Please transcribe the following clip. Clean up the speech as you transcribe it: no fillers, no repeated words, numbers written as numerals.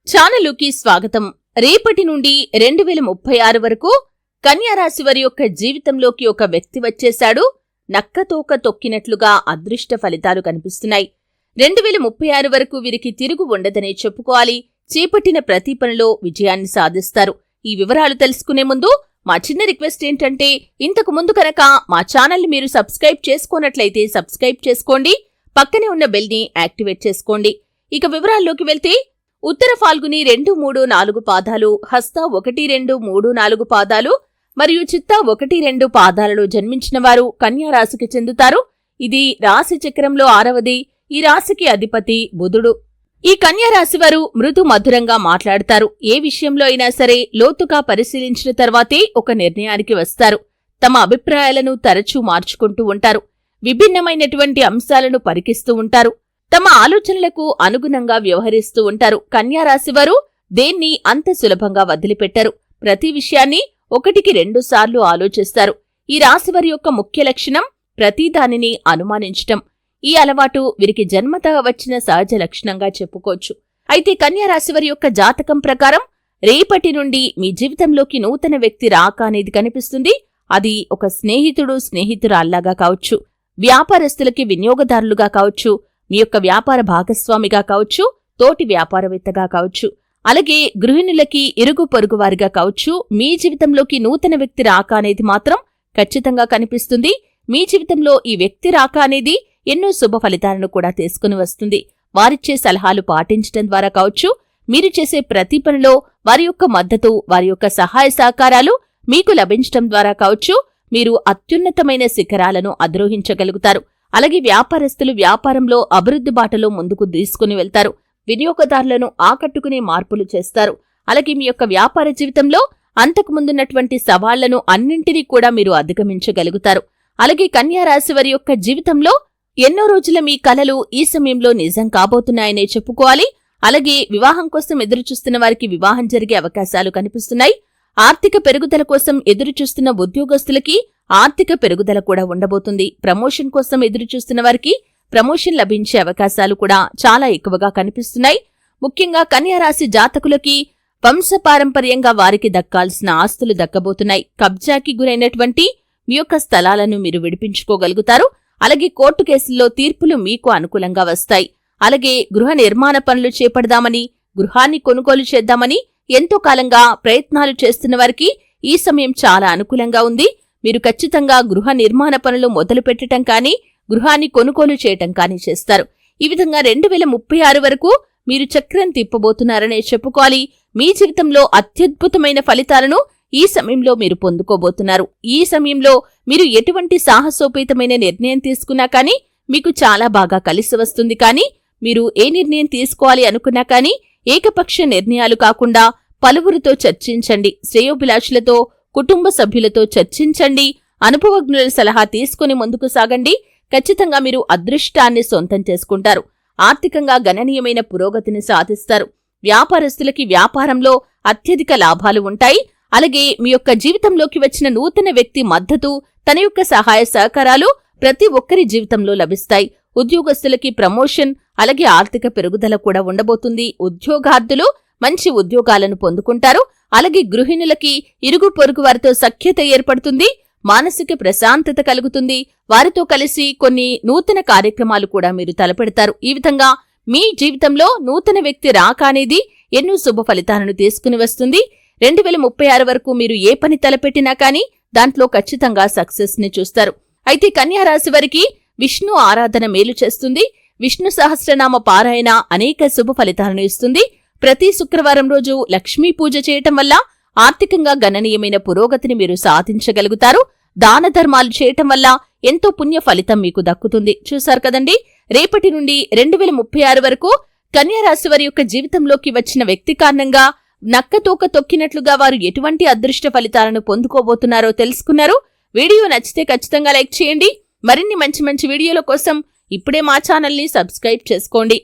ఛానలుకి స్వాగతం. రేపటి నుండి 2036 వరకు కన్యారాశి వారి యొక్క జీవితంలోకి ఒక వ్యక్తి వచ్చేశాడు. నక్కతోక తొక్కినట్లుగా అదృష్ట ఫలితాలు కనిపిస్తున్నాయి. 2036 వరకు వీరికి తిరుగు ఉండదనే చెప్పుకోవాలి. చేపట్టిన ప్రతి పనిలో విజయాన్ని సాధిస్తారు. ఈ వివరాలు తెలుసుకునే ముందు మా చిన్న రిక్వెస్ట్ ఏంటంటే, ఇంతకు ముందు కనుక మా ఛానల్ని మీరు సబ్స్క్రైబ్ చేసుకోనట్లయితే సబ్స్క్రైబ్ చేసుకోండి. పక్కనే ఉన్న బెల్ ని యాక్టివేట్ చేసుకోండి. ఇక వివరాల్లోకి వెళ్తే, ఉత్తర ఫాల్గుని 2, 3, 4 పాదాలు, హస్త 1, 2, 3, 4 పాదాలు మరియు చిత్త 1, 2 పాదాలలో జన్మించిన వారు కన్యారాశికి చెందుతారు. ఇది రాశి చక్రంలో 6వది. ఈ రాశికి అధిపతి బుధుడు. ఈ కన్యారాశి వారు మృదు మధురంగా మాట్లాడతారు. ఏ విషయంలో అయినా సరే లోతుగా పరిశీలించిన తర్వాతే ఒక నిర్ణయానికి వస్తారు. తమ అభిప్రాయాలను తరచూ మార్చుకుంటూ ఉంటారు. విభిన్నమైనటువంటి అంశాలను పరికిస్తూ ఉంటారు. తమ ఆలోచనలకు అనుగుణంగా వ్యవహరిస్తూ ఉంటారు. కన్యారాశివారు దేన్ని అంత సులభంగా వదిలిపెట్టరు. ప్రతి విషయాన్ని 1కి 2 సార్లు ఆలోచిస్తారు. ఈ రాశివారి యొక్క ముఖ్య లక్షణం ప్రతిదానిని అనుమానించటం. ఈ అలవాటు వీరికి జన్మతః వచ్చిన సహజ లక్షణంగా చెప్పుకోవచ్చు. అయితే కన్యారాశివారి యొక్క జాతకం ప్రకారం రేపటి నుండి మీ జీవితంలోకి నూతన వ్యక్తి రాక అనేది కనిపిస్తుంది. అది ఒక స్నేహితుడు, స్నేహితురాల్లాగా కావచ్చు, వ్యాపారస్తులకి వినియోగదారులుగా కావచ్చు, మీ యొక్క వ్యాపార భాగస్వామిగా కావచ్చు, తోటి వ్యాపారవేత్తగా కావచ్చు, అలాగే గృహిణులకి ఇరుగు పొరుగు వారిగా కావచ్చు. మీ జీవితంలోకి నూతన వ్యక్తి రాక అనేది మాత్రం ఖచ్చితంగా కనిపిస్తుంది. మీ జీవితంలో ఈ వ్యక్తి రాక అనేది ఎన్నో శుభ ఫలితాలను కూడా తీసుకుని వస్తుంది. వారిచ్చే సలహాలు పాటించడం ద్వారా కావచ్చు, మీరు చేసే ప్రతి పనిలో వారి యొక్క మద్దతు, వారి యొక్క సహాయ సహకారాలు మీకు లభించడం ద్వారా కావచ్చు, మీరు అత్యున్నతమైన శిఖరాలను అధిరోహించగలుగుతారు. అలాగే వ్యాపారస్తులు వ్యాపారంలో అభివృద్ధి బాటలో ముందుకు తీసుకుని వెళ్తారు. వినియోగదారులను ఆకట్టుకునే మార్పులు చేస్తారు. అలాగే మీ యొక్క వ్యాపార జీవితంలో అంతకుముందున్నటువంటి సవాళ్లను అన్నింటినీ కూడా మీరు అధిగమించగలుగుతారు. అలాగే కన్యారాశి వారి యొక్క జీవితంలో ఎన్నో రోజుల మీ కలలు ఈ సమయంలో నిజం కాబోతున్నాయనే చెప్పుకోవాలి. అలాగే వివాహం కోసం ఎదురుచూస్తున్న వారికి వివాహం జరిగే అవకాశాలు కనిపిస్తున్నాయి. ఆర్థిక పెరుగుదల కోసం ఎదురుచూస్తున్న ఉద్యోగస్తులకి ఆర్థిక పెరుగుదల కూడా ఉండబోతుంది. ప్రమోషన్ కోసం ఎదురుచూస్తున్న వారికి ప్రమోషన్ లభించే అవకాశాలు కూడా చాలా ఎక్కువగా కనిపిస్తున్నాయి. ముఖ్యంగా కన్యారాశి జాతకులకి వంశపారంపర్యంగా వారికి దక్కాల్సిన ఆస్తులు దక్కబోతున్నాయి. కబ్జాకి గురైనటువంటి మీ యొక్క స్థలాలను మీరు విడిపించుకోగలుగుతారు. అలాగే కోర్టు కేసుల్లో తీర్పులు మీకు అనుకూలంగా వస్తాయి. అలాగే గృహ నిర్మాణ పనులు చేపడదామని, గృహాన్ని కొనుగోలు చేద్దామని ఎంతో కాలంగా ప్రయత్నాలు చేస్తున్న వారికి ఈ సమయం చాలా అనుకూలంగా ఉంది. మీరు ఖచ్చితంగా గృహ నిర్మాణ పనులు మొదలు పెట్టడం కానీ, గృహాన్ని కొనుగోలు చేయటం కానీ చేస్తారు. ఈ విధంగా 2036 వరకు మీరు చక్రం తిప్పబోతున్నారనే చెప్పుకోవాలి. మీ జీవితంలో అత్యద్భుతమైన ఫలితాలను ఈ సమయంలో మీరు పొందుకోబోతున్నారు. ఈ సమయంలో మీరు ఎటువంటి సాహసోపేతమైన నిర్ణయం తీసుకున్నా కానీ మీకు చాలా బాగా కలిసి వస్తుంది. కానీ మీరు ఏ నిర్ణయం తీసుకోవాలి అనుకున్నా కానీ ఏకపక్ష నిర్ణయాలు కాకుండా పలువురితో చర్చించండి. శ్రేయోభిలాషులతో, కుటుంబ సభ్యులతో చర్చించండి. అనుభవజ్ఞుల సలహా తీసుకుని ముందుకు సాగండి. ఖచ్చితంగా మీరు అదృష్టాన్ని సొంతం చేసుకుంటారు. ఆర్థికంగా గణనీయమైన పురోగతిని సాధిస్తారు. వ్యాపారస్తులకి వ్యాపారంలో అత్యధిక లాభాలు ఉంటాయి. అలాగే మీ యొక్క జీవితంలోకి వచ్చిన నూతన వ్యక్తి మద్దతు, తన యొక్క సహాయ సహకారాలు ప్రతి ఒక్కరి జీవితంలో లభిస్తాయి. ఉద్యోగస్తులకి ప్రమోషన్, అలాగే ఆర్థిక పెరుగుదల కూడా ఉండబోతుంది. ఉద్యోగార్థులు మంచి ఉద్యోగాలను పొందుకుంటారు. అలాగే గృహిణులకి ఇరుగు పొరుగు వారితో సఖ్యత ఏర్పడుతుంది. మానసిక ప్రశాంతత కలుగుతుంది. వారితో కలిసి కొన్ని నూతన కార్యక్రమాలు కూడా మీరు తలపెడతారు. ఈ విధంగా మీ జీవితంలో నూతన వ్యక్తి రాక అనేది ఎన్నో శుభ ఫలితాలను తీసుకుని వస్తుంది. 2036 వరకు మీరు ఏ పని తలపెట్టినా కానీ దాంట్లో ఖచ్చితంగా సక్సెస్ ని చూస్తారు. అయితే కన్యారాశి వారికి విష్ణు ఆరాధన మేలు చేస్తుంది. విష్ణు సహస్రనామ పారాయణ అనేక శుభ ఫలితాలను ఇస్తుంది. ప్రతి శుక్రవారం రోజు లక్ష్మీ పూజ చేయటం వల్ల ఆర్థికంగా గణనీయమైన పురోగతిని మీరు సాధించగలుగుతారు. దాన ధర్మాలు చేయటం వల్ల ఎంతో పుణ్య ఫలితం మీకు దక్కుతుంది. చూశారు కదండి, రేపటి నుండి 2036 వరకు కన్యారాశి వారి యొక్క జీవితంలోకి వచ్చిన వ్యక్తి కారణంగా నక్కతోక తొక్కినట్లుగా వారు ఎటువంటి అదృష్ట ఫలితాలను పొందుకోబోతున్నారో తెలుసుకున్నారు. వీడియో నచ్చితే ఖచ్చితంగా లైక్ చేయండి. మరిన్ని మంచి మంచి వీడియోల కోసం ఇప్పుడే మా ఛానల్ని సబ్స్క్రైబ్ చేసుకోండి.